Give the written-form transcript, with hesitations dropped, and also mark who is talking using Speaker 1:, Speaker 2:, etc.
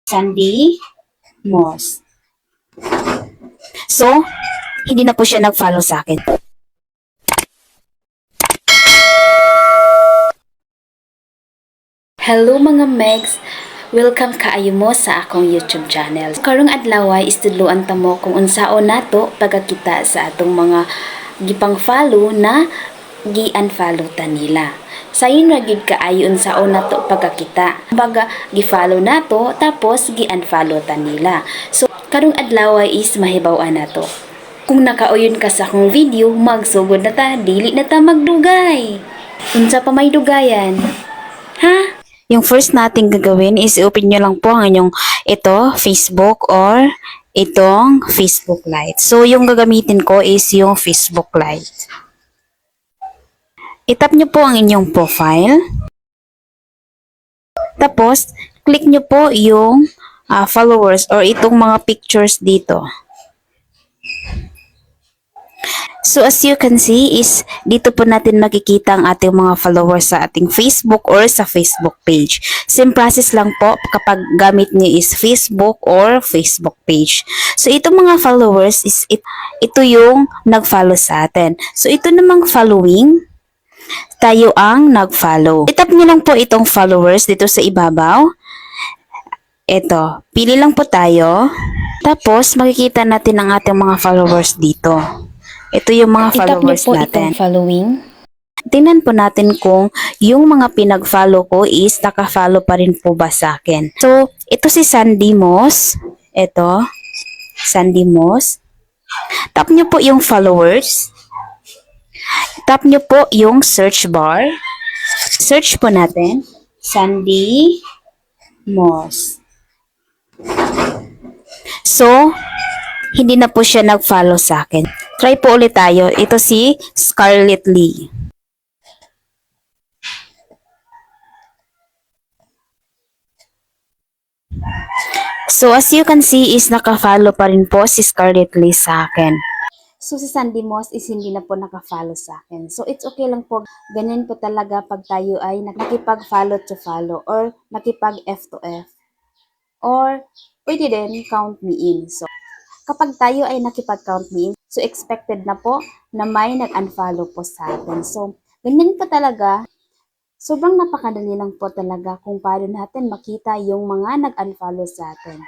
Speaker 1: Sandy Moss. So, hindi na po siya nag-follow sa akin.
Speaker 2: Hello mga Megs! Welcome kaayo mo sa akong YouTube channel. Karong adlaw ay istudloan ta mo kung unsaon nato pagkakita sa atong mga gipang follow na gi-unfollow ta nila. Sayon ra gid kaayo unsaon nato pagkakita. Baga gi-follow nato tapos gi-unfollow ta nila. So karong adlaw is mahibaw-an nato. Kung nakauyon ka sa akong video, magsugod na ta, dili na ta magdugay. Unsa pa may dugayan? Ha?
Speaker 1: Yung first nating gagawin is i-open nyo lang po ang inyong Facebook or itong Facebook Lite. So, yung gagamitin ko is yung Facebook Lite. I-tap nyo po ang inyong profile. Tapos, click nyo po yung followers or itong mga pictures dito. So, as you can see is dito po natin makikita ang ating mga followers sa ating Facebook or sa Facebook page. Same process lang po kapag gamit niyo is Facebook or Facebook page. So, itong mga followers is ito yung nag-follow sa atin. So, ito namang following, tayo ang nag-follow. I-tap niyo lang po itong followers dito sa ibabaw. Ito, pili lang po tayo. Tapos, makikita natin ang ating mga followers dito. Ito yung mga followers
Speaker 2: po
Speaker 1: natin.
Speaker 2: Itong following.
Speaker 1: Tingnan po natin kung yung mga pinag-follow ko is naka-follow pa rin po ba sa akin. So, ito si Sandy Moss. Ito, Sandy Moss. Tap nyo po yung followers. Tap nyo po yung search bar. Search po natin, Sandy Moss. So, hindi na po siya nag-follow sa akin. Try po ulit tayo. Ito si Scarlett Lee. So, as you can see is naka-follow pa rin po si Scarlett Lee sa akin. So, si Sandy Moss is hindi na po naka-follow sa akin. So, it's okay lang po. Ganyan po talaga pag tayo ay nakipag-follow to follow or nakipag-F to F. Or, pwede din count me in. So, kapag tayo ay nakipag-count me in, so expected na po na may nag-unfollow po sa atin. So, ganyan po talaga. Sobrang napakadali lang po talaga kung paano natin makita yung mga nag-unfollow sa atin.